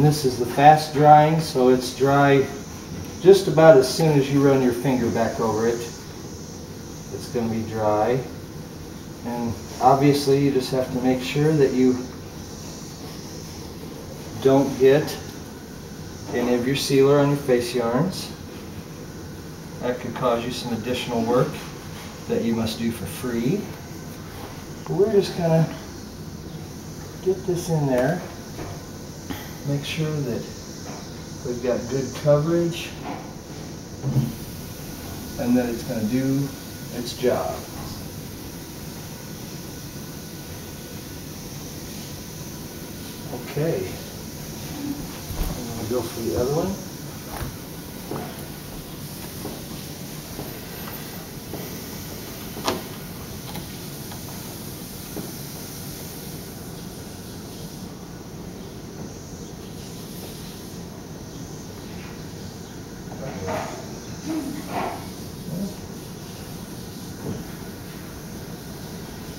And this is the fast drying, so it's dry just about as soon as you run your finger back over it. It's going to be dry. And obviously you just have to make sure that you don't get any of your sealer on your face yarns. That could cause you some additional work that you must do for free. But we're just going to get this in there. Make sure that we've got good coverage and that it's going to do its job. Okay, I'm going to go for the other one.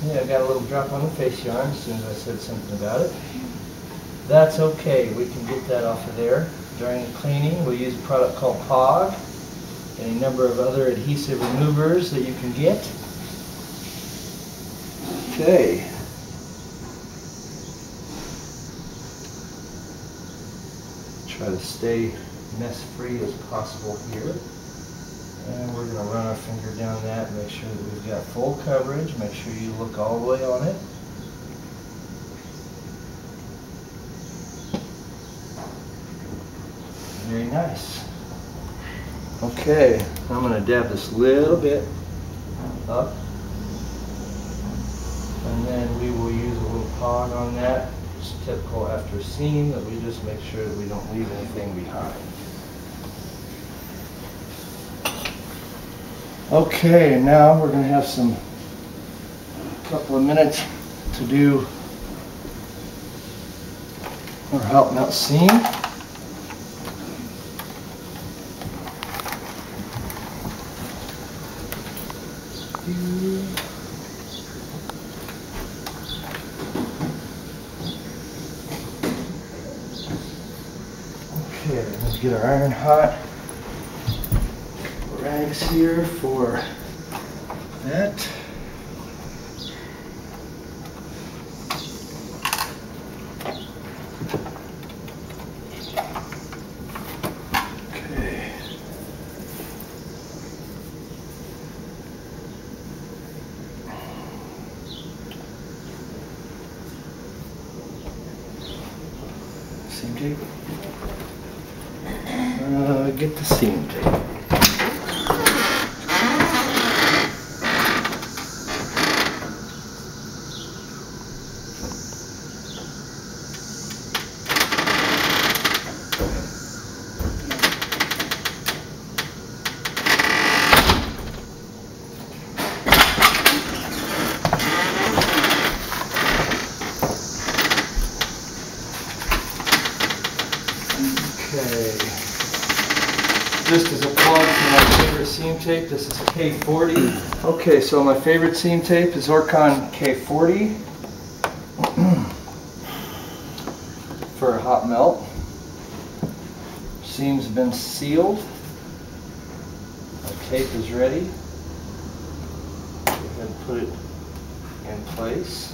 Yeah, I got a little drop on the face yarn as soon as I said something about it. That's okay, we can get that off of there. During the cleaning, we use a product called POG and a number of other adhesive removers that you can get. Okay. Try to stay mess-free as possible here. And we're going to run our finger down that, make sure that we've got full coverage. Make sure you look all the way on it. Very nice. Okay, I'm going to dab this little bit up. And then we will use a little POG on that. It's typical after a seam that we just make sure that we don't leave anything behind. Okay, now we're going to have a couple of minutes to do our help melt seam. Okay, let's get our iron hot. Rags here for that. Okay. Seam tape. Get the seam tape. Okay, just as a plug for my favorite seam tape, this is a K40. Okay, so my favorite seam tape is Orcon K40 for a hot melt. Seams have been sealed. My tape is ready. Go ahead and put it in place.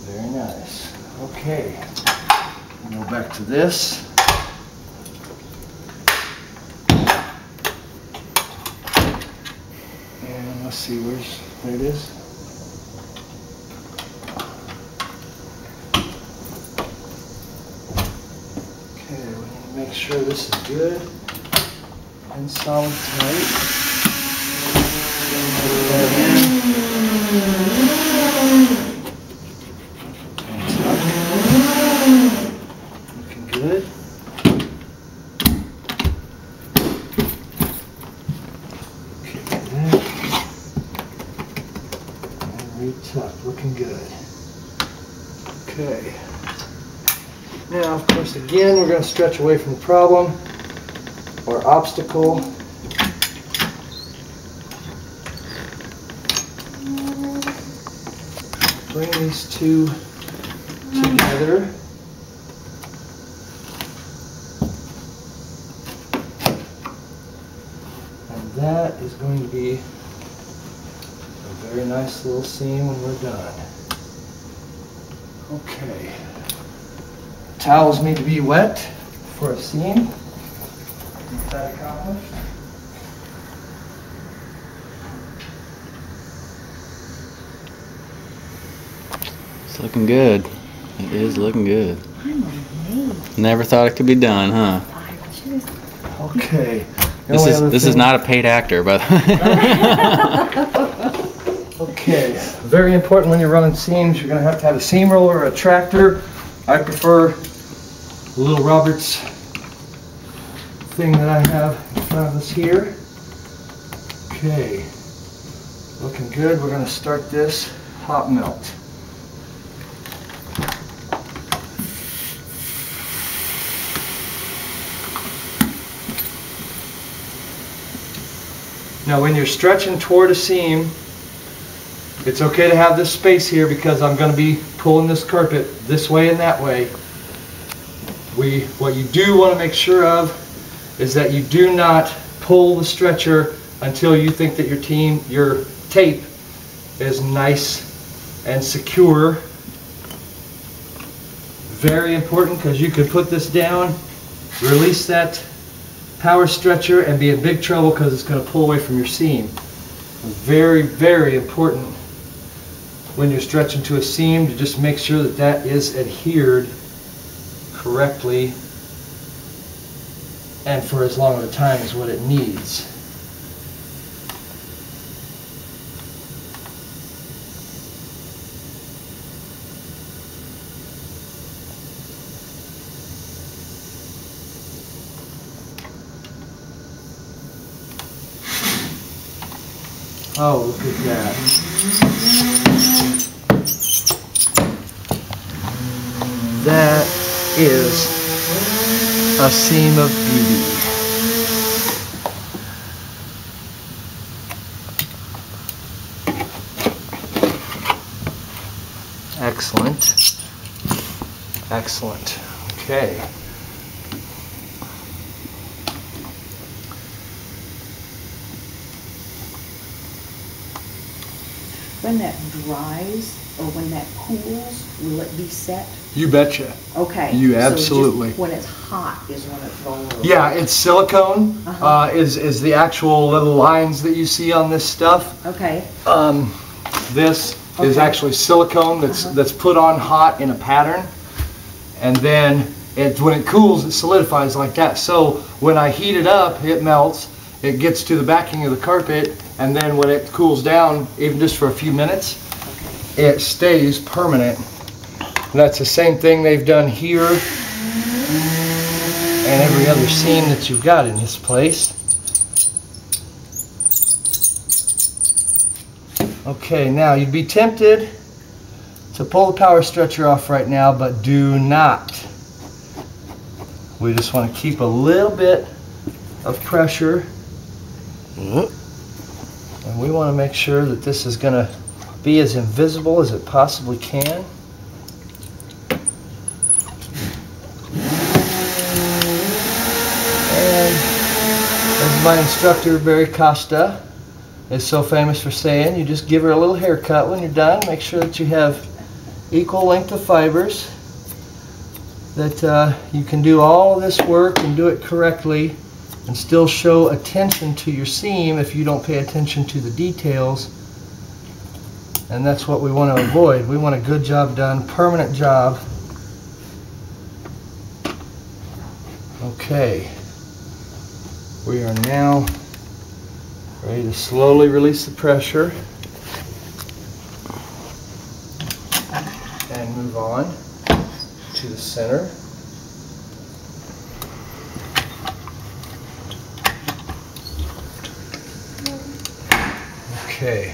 Very nice. Okay, we'll go back to this. And let's see, there it is. Okay, we need to make sure this is good and solid tight. Put that in. Looking good. Okay, that. And retuck, looking good. Okay. Now, of course, again, we're going to stretch away from the problem or obstacle. Bring these two together. And that is going to be a very nice little seam when we're done. Okay. Towels need to be wet for a seam. Get that accomplished. It's looking good. It is looking good. Never thought it could be done, huh? Okay. This is not a paid actor, but okay. Very important when you're running seams. You're going to have a seam roller or a tractor. I prefer Little Robert's thing that I have in front of us here. Okay, looking good. We're going to start this hot melt. Now when you're stretching toward a seam, it's okay to have this space here because I'm going to be pulling this carpet this way and that way. What you do want to make sure of is that you do not pull the stretcher until you think that your tape is nice and secure. Very important, because you could put this down, release that power stretcher and be in big trouble because it's going to pull away from your seam. Very, very important when you're stretching to a seam to just make sure that that is adhered correctly and for as long of a time as what it needs. Oh, look at that. That is a seam of beauty. Excellent. Excellent. Okay. When that dries or when that cools, will it be set? You betcha. Okay. You absolutely. So just when it's hot is when it's vulnerable. Yeah, it's silicone. Is the actual little lines that you see on this stuff. Okay. This is actually silicone that's put on hot in a pattern, and then when it cools, it solidifies like that. So when I heat it up, it melts. It gets to the backing of the carpet, and then when it cools down, even just for a few minutes, it stays permanent. And that's the same thing they've done here and every other seam that you've got in this place. Okay, now you'd be tempted to pull the power stretcher off right now, but do not. We just want to keep a little bit of pressure. And we want to make sure that this is going to be as invisible as it possibly can. And as my instructor, Barry Costa, is so famous for saying, you just give her a little haircut when you're done. Make sure that you have equal length of fibers, that you can do all of this work and do it correctly and still show attention to your seam if you don't pay attention to the details. And that's what we want to avoid. We want a good job done, permanent job. Okay, we are now ready to slowly release the pressure and move on to the center. Okay,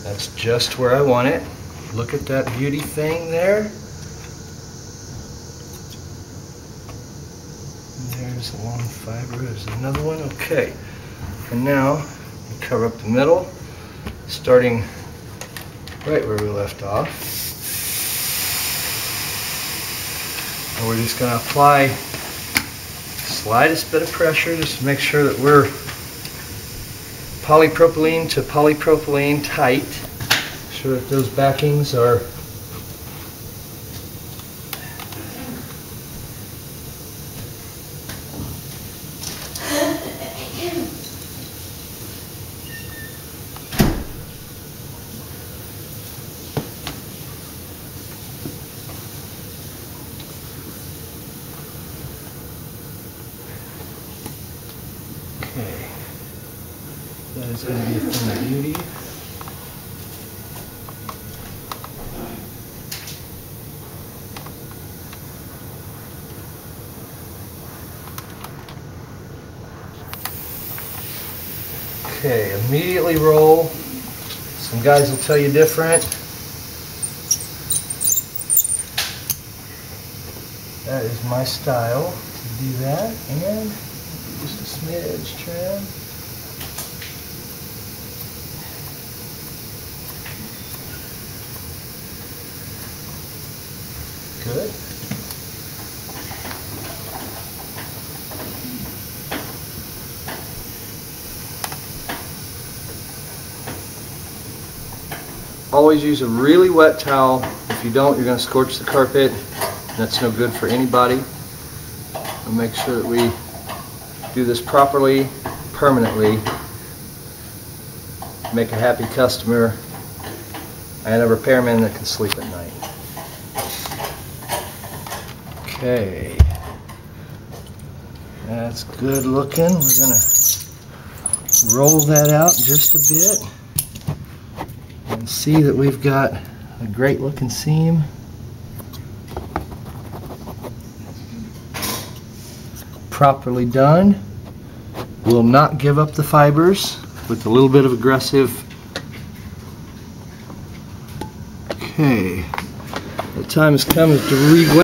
that's just where I want it. Look at that beauty thing there. There's a long fiber. There's another one. Okay, and now we cover up the middle, starting right where we left off. And we're just going to apply the slightest bit of pressure just to make sure that we're polypropylene to polypropylene tight. Sure that those backings are okay. That is going to be a thing of beauty. Okay, immediately roll. Some guys will tell you different. That is my style to do that, and just a smidge trim. Good. Always use a really wet towel. If you don't, you're going to scorch the carpet. That's no good for anybody. We'll make sure that we do this properly, permanently. Make a happy customer and a repairman that can sleep at night. Okay, that's good looking. We're going to roll that out just a bit and see that we've got a great looking seam. Properly done. Will not give up the fibers with a little bit of aggressive. Okay, the time has come to re